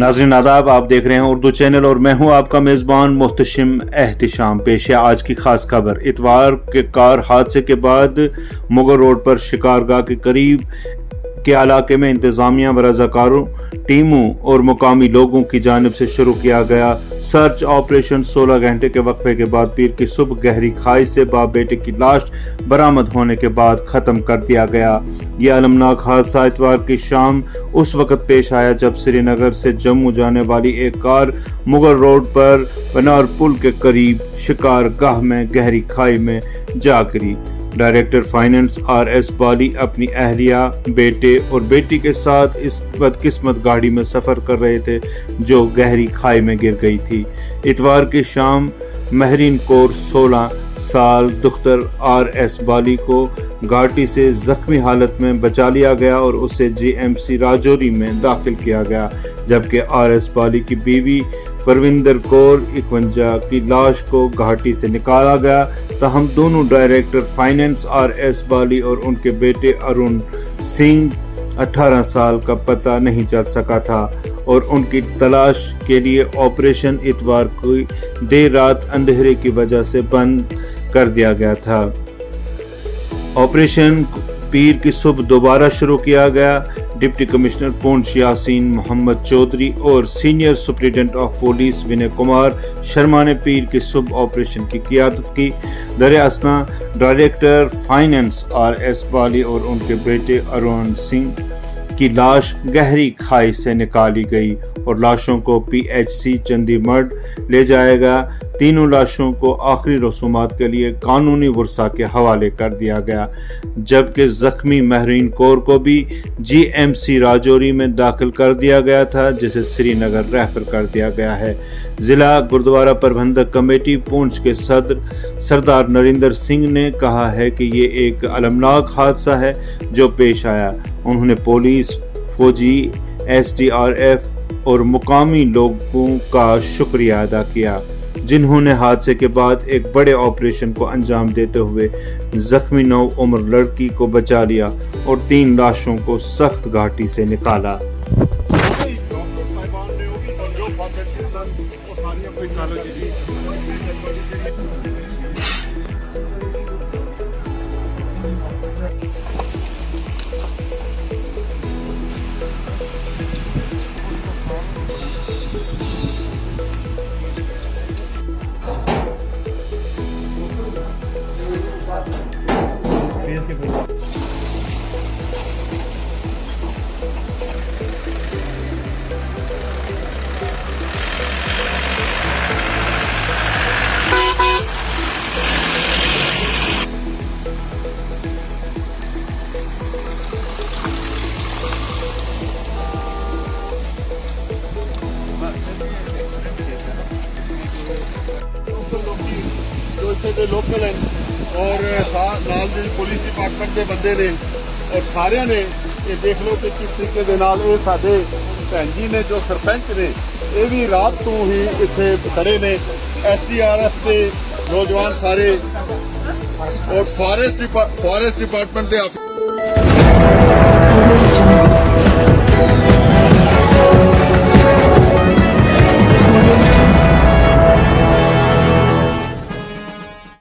नाज़रीन आदाब, आप देख रहे हैं उर्दू चैनल और मैं हूं आपका मेज़बान मुहतशिम एहतिशाम। पेश है आज की खास खबर। इतवार के कार हादसे के बाद मुगल रोड पर शिकारगाह के करीब के इलाके में इंतजामिया व रज़ाकारों टीमों और मुकामी लोगों की जानिब से शुरू किया गया सर्च ऑपरेशन 16 घंटे के वक्फे के बाद पीर की सुबह गहरी खाई से बाप बेटे की लाश बरामद होने के बाद ख़त्म कर दिया गया। ये अलमनाक हादसा इतवार की शाम उस वक्त पेश आया जब श्रीनगर से जम्मू जाने वाली एक कार मुगल रोड पर बनार पुल के करीब शिकारगाह में गहरी खाई में जा गिरी। डायरेक्टर फाइनेंस RS बाली अपनी अहलिया, बेटे और बेटी के साथ इस बदकिस्मत गाड़ी में सफ़र कर रहे थे जो गहरी खाई में गिर गई थी। इतवार की शाम महरीन कौर 16 साल दुख्तर RS बाली को घाटी से जख्मी हालत में बचा लिया गया और उसे GMC राजौरी में दाखिल किया गया, जबकि RS बाली की बीवी परविंदर कौर 51 की लाश को घाटी से निकाला गया। तहम दोनों डायरेक्टर फाइनेंस RS बाली और उनके बेटे अरुण सिंह 18 साल का पता नहीं चल सका था और उनकी तलाश के लिए ऑपरेशन इतवार की देर रात अंधेरे की वजह से बंद कर दिया गया था। ऑपरेशन पीर की सुबह दोबारा शुरू किया गया। डिप्टी कमिश्नर पूंछ यासीन मोहम्मद चौधरी और senior superintendent of police Vinay Kumar Sharma ने पीर की सुबह ऑपरेशन की क़ियादत की। दरियासना डायरेक्टर फाइनेंस RS बाली और उनके बेटे अरुण सिंह की लाश गहरी खाई से निकाली गई और लाशों को PHC चंडीगढ़ ले जाएगा। तीनों लाशों को आखिरी रसूमात के लिए कानूनी वर्सा के हवाले कर दिया गया, जबकि जख्मी महरीन कौर को भी GMC राजौरी में दाखिल कर दिया गया था, जिसे श्रीनगर रेफर कर दिया गया है। जिला गुरुद्वारा प्रबंधक कमेटी पूंछ के सदर सरदार नरेंद्र सिंह ने कहा है कि ये एक अलमनाक हादसा है जो पेश आया। उन्होंने पुलिस, फौजी, SDRF और मुकामी लोगों का शुक्रिया अदा किया जिन्होंने हादसे के बाद एक बड़े ऑपरेशन को अंजाम देते हुए जख्मी 9 उम्र लड़की को बचा लिया और 3 लाशों को सख्त घाटी से निकाला। लोकल हैं और नाल पुलिस डिपार्टमेंट के बंदे ने और सारे ने ये देख लो कि किस तरीके के नाल ये साडे भैन जी ने जो सरपंच ने ये भी रात तो ही इत्थे खड़े ने। SDRF के नौजवान सारे और फॉरेस्ट डिपार्टमेंट के